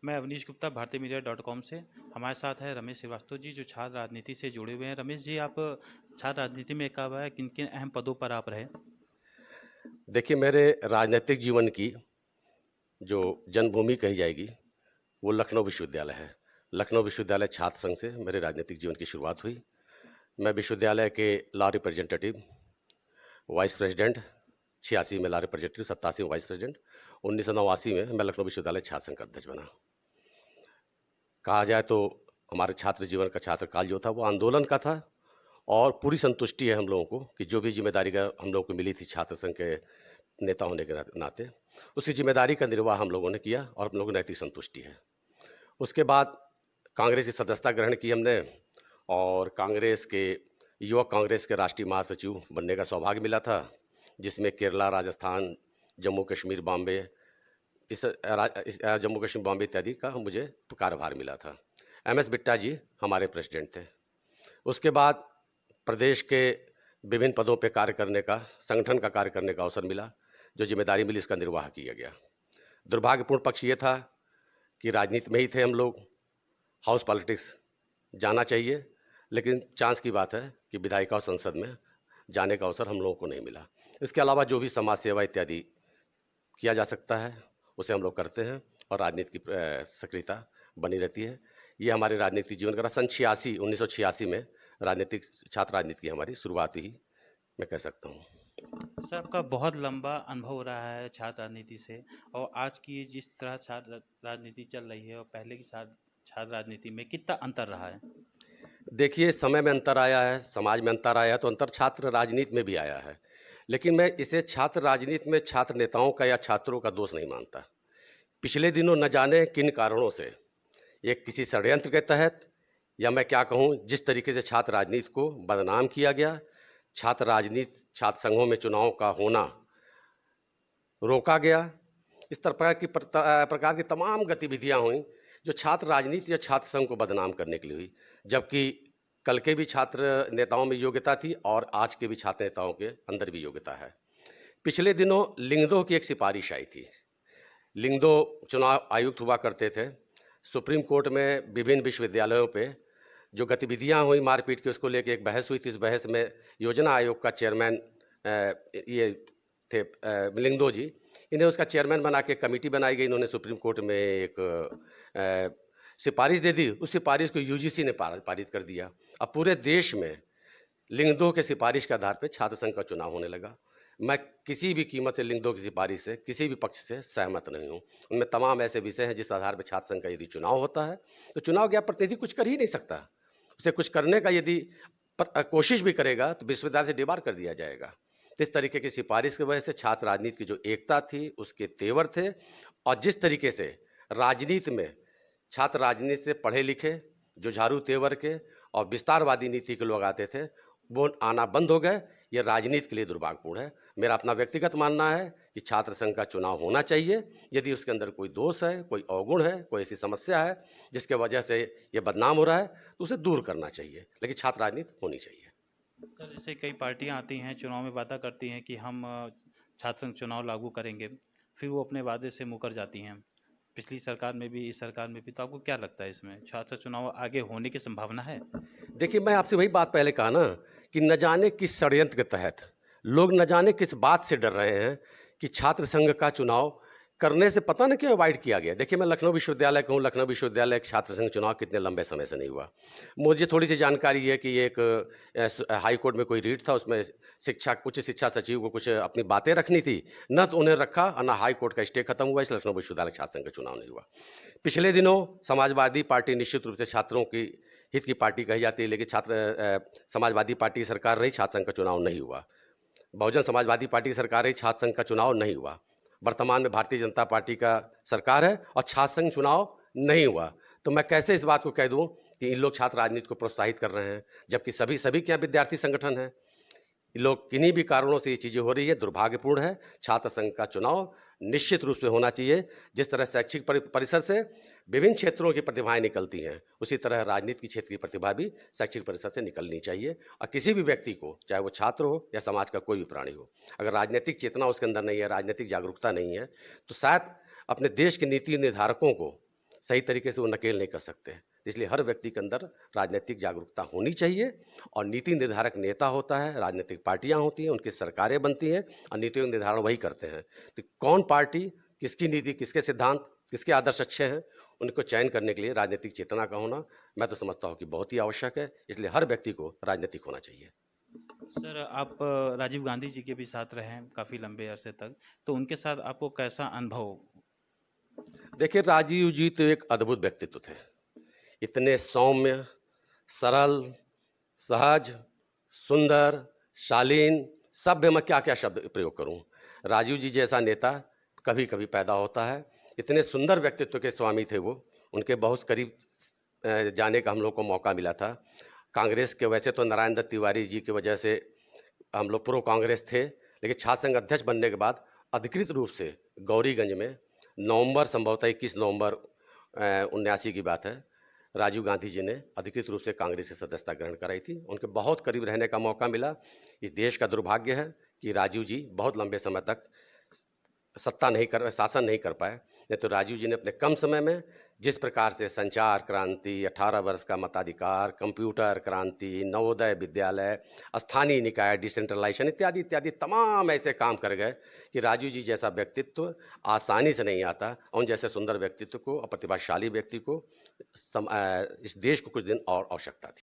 मैं अवनीश गुप्ता भारतीय media .com से। हमारे साथ है रमेश श्रीवास्तव जी, जो छात्र राजनीति से जुड़े हुए हैं। रमेश जी, आप छात्र राजनीति में कब आए, किन किन अहम पदों पर आप रहे? देखिए, मेरे राजनीतिक जीवन की जो जन्मभूमि कही जाएगी, वो लखनऊ विश्वविद्यालय है। लखनऊ विश्वविद्यालय छात्र संघ से मेरे राजनीतिक जीवन की शुरुआत हुई। मैं विश्वविद्यालय के लॉ रिप्रेजेंटेटिव, वाइस प्रेसिडेंट, 86 में लॉ रिप्रेजेंटेटिव, 87 में वाइस प्रेसिडेंट, 1989 में मैं लखनऊ विश्वविद्यालय छात्र संघ का अध्यक्ष बना। कहा जाए तो हमारे छात्र जीवन का छात्रकाल जो था वो आंदोलन का था, और पूरी संतुष्टि है हम लोगों को कि जो भी जिम्मेदारी का हम लोगों को मिली थी छात्र संघ के नेता होने के नाते, उसी जिम्मेदारी का निर्वाह हम लोगों ने किया और हम लोगों को नैतिक संतुष्टि है। उसके बाद कांग्रेस की सदस्यता ग्रहण की हमने, और कांग्रेस के युवक कांग्रेस के राष्ट्रीय महासचिव बनने का सौभाग्य मिला था, जिसमें केरला, राजस्थान, जम्मू कश्मीर, बॉम्बे, जम्मू कश्मीर, बॉम्बे इत्यादि का मुझे कार्यभार मिला था। MS बिट्टा जी हमारे प्रेसिडेंट थे। उसके बाद प्रदेश के विभिन्न पदों पर कार्य करने का, संगठन का कार्य करने का अवसर मिला। जो जिम्मेदारी मिली इसका निर्वाह किया गया। दुर्भाग्यपूर्ण पक्ष ये था कि राजनीति में ही थे हम लोग, हाउस पॉलिटिक्स जाना चाहिए, लेकिन चांस की बात है कि विधायिका और संसद में जाने का अवसर हम लोगों को नहीं मिला। इसके अलावा जो भी समाज सेवा इत्यादि किया जा सकता है उसे हम लोग करते हैं, और राजनीति की सक्रियता बनी रहती है। ये हमारे राजनीतिक जीवन का सन 1986 में राजनीतिक छात्र राजनीति की हमारी शुरुआत ही मैं कह सकता हूँ। सर, आपका बहुत लंबा अनुभव रहा है छात्र राजनीति से, और आज की जिस तरह छात्र राजनीति चल रही है और पहले की छात्र राजनीति में कितना अंतर रहा है? देखिए, समय में अंतर आया है, समाज में अंतर आया है, तो अंतर छात्र राजनीति में भी आया है। लेकिन मैं इसे छात्र राजनीति में छात्र नेताओं का या छात्रों का दोष नहीं मानता। पिछले दिनों न जाने किन कारणों से ये किसी षड्यंत्र के तहत, या मैं क्या कहूँ, जिस तरीके से छात्र राजनीति को बदनाम किया गया, छात्र राजनीति, छात्र संघों में चुनाव का होना रोका गया, इस प्रकार की तमाम गतिविधियां हुई जो छात्र राजनीति या छात्र संघ को बदनाम करने के लिए हुई। जबकि कल के भी छात्र नेताओं में योग्यता थी और आज के भी छात्र नेताओं के अंदर भी योग्यता है। पिछले दिनों लिंगदो की एक सिफारिश आई थी। लिंगदो चुनाव आयुक्त हुआ करते थे। सुप्रीम कोर्ट में विभिन्न विश्वविद्यालयों पे जो गतिविधियां हुई मारपीट की, उसको लेकर एक बहस हुई थी। इस बहस में योजना आयोग का चेयरमैन ये थे लिंगदो जी। इन्हें उसका चेयरमैन बना के कमेटी बनाई गई। इन्होंने सुप्रीम कोर्ट में एक सिफारिश दे दी। उस सिफारिश को UGC ने पारित कर दिया। अब पूरे देश में लिंगदो के सिफारिश के आधार पर छात्र संघ का चुनाव होने लगा। मैं किसी भी कीमत से लिंगदो की सिफारिश से किसी भी पक्ष से सहमत नहीं हूँ। उनमें तमाम ऐसे विषय हैं जिस आधार पर छात्र संघ का यदि चुनाव होता है तो चुनाव क्या प्रतिनिधि कुछ कर ही नहीं सकता। उसे कुछ करने का यदि कोशिश भी करेगा तो विश्वविद्यालय से डिबार कर दिया जाएगा। इस तरीके की सिफारिश की वजह से छात्र राजनीति की जो एकता थी, उसके तेवर थे, और जिस तरीके से राजनीति में छात्र राजनीति से पढ़े लिखे, जुझारू तेवर के और विस्तारवादी नीति के लोग आते थे, वो आना बंद हो गए। ये राजनीति के लिए दुर्भाग्यपूर्ण है। मेरा अपना व्यक्तिगत मानना है कि छात्र संघ का चुनाव होना चाहिए। यदि उसके अंदर कोई दोष है, कोई अवगुण है, कोई ऐसी समस्या है जिसके वजह से ये बदनाम हो रहा है, तो उसे दूर करना चाहिए, लेकिन छात्र राजनीति होनी चाहिए। सर, जैसे कई पार्टियां आती हैं, चुनाव में वादा करती हैं कि हम छात्र संघ चुनाव लागू करेंगे, फिर वो अपने वादे से मुकर जाती हैं। पिछली सरकार में भी, इस सरकार में भी। तो आपको क्या लगता है, इसमें छात्र चुनाव आगे होने की संभावना है? देखिए, मैं आपसे वही बात पहले कहा ना कि न जाने किस षड्यंत्र के तहत लोग न जाने किस बात से डर रहे हैं कि छात्र संघ का चुनाव करने से पता नहीं क्यों अवॉइड किया गया। देखिए, मैं लखनऊ विश्वविद्यालय का हूँ। लखनऊ विश्वविद्यालय एक छात्र संघ चुनाव कितने लंबे समय से नहीं हुआ। मुझे थोड़ी सी जानकारी है कि एक हाई कोर्ट में कोई रीट था, उसमें उच्च शिक्षा सचिव को कुछ अपनी बातें रखनी थी, न तो उन्हें रखा और न हाई कोर्ट का स्टे खत्म हुआ, इसलिए लखनऊ विश्वविद्यालय छात्र संघ का चुनाव नहीं हुआ। पिछले दिनों समाजवादी पार्टी, निश्चित रूप से छात्रों की हित की पार्टी कही जाती है, लेकिन समाजवादी पार्टी की सरकार रही, छात्र संघ का चुनाव नहीं हुआ। बहुजन समाजवादी पार्टी की सरकार रही, छात्र संघ का चुनाव नहीं हुआ। वर्तमान में भारतीय जनता पार्टी का सरकार है और छात्र संघ चुनाव नहीं हुआ। तो मैं कैसे इस बात को कह दूं कि इन लोग छात्र राजनीति को प्रोत्साहित कर रहे हैं, जबकि सभी क्या विद्यार्थी संगठन है। ये लोग किन्हीं भी कारणों से ये चीज़ें हो रही है, दुर्भाग्यपूर्ण है। छात्र संघ का चुनाव निश्चित रूप से होना चाहिए। जिस तरह शैक्षिक परिसर से विभिन्न क्षेत्रों की प्रतिभाएं निकलती हैं, उसी तरह राजनीति की क्षेत्र की प्रतिभा भी शैक्षिक परिसर से निकलनी चाहिए। और किसी भी व्यक्ति को, चाहे वो छात्र हो या समाज का कोई भी प्राणी हो, अगर राजनीतिक चेतना उसके अंदर नहीं है, राजनीतिक जागरूकता नहीं है, तो शायद अपने देश के नीति निर्धारकों को सही तरीके से वो नकेल नहीं कर सकते। इसलिए हर व्यक्ति के अंदर राजनीतिक जागरूकता होनी चाहिए और नीति निर्धारक नेता होता है, राजनीतिक पार्टियां होती हैं, उनकी सरकारें बनती हैं और नीतियों का निर्धारण वही करते हैं। तो कौन पार्टी, किसकी नीति, किसके सिद्धांत, किसके आदर्श अच्छे हैं, उनको चयन करने के लिए राजनीतिक चेतना का होना मैं तो समझता हूँ कि बहुत ही आवश्यक है। इसलिए हर व्यक्ति को राजनीतिक होना चाहिए। सर, आप राजीव गांधी जी के भी साथ रहे हैं काफ़ी लंबे अरसे तक, तो उनके साथ आपको कैसा अनुभव? देखिए, राजीव जी तो एक अद्भुत व्यक्तित्व थे। इतने सौम्य, सरल, सहज, सुंदर, शालीन, सभ्य, मैं क्या-क्या शब्द प्रयोग करूं। राजीव जी जैसा नेता कभी-कभी पैदा होता है। इतने सुंदर व्यक्तित्व के स्वामी थे वो। उनके बहुत करीब जाने का हम लोग को मौका मिला था। कांग्रेस के वैसे तो नारायण दत्त तिवारी जी की वजह से हम लोग प्रो कांग्रेस थे, लेकिन छात्र संघ अध्यक्ष बनने के बाद अधिकृत रूप से गौरीगंज में नवंबर, संभवतः 21 नवंबर 79 की बात है, राजीव गांधी जी ने अधिकृत रूप से कांग्रेस की सदस्यता ग्रहण कराई थी। उनके बहुत करीब रहने का मौका मिला। इस देश का दुर्भाग्य है कि राजीव जी बहुत लंबे समय तक शासन नहीं कर पाए। नहीं तो राजीव जी ने अपने कम समय में जिस प्रकार से संचार क्रांति, 18 वर्ष का मताधिकार, कंप्यूटर क्रांति, नवोदय विद्यालय, स्थानीय निकाय, डिसेंट्रलाइजेशन इत्यादि इत्यादि तमाम ऐसे काम कर गए कि राजीव जी जैसा व्यक्तित्व आसानी से नहीं आता। उन जैसे सुंदर व्यक्तित्व को और प्रतिभाशाली व्यक्ति को इस देश को कुछ दिन और आवश्यकता थी।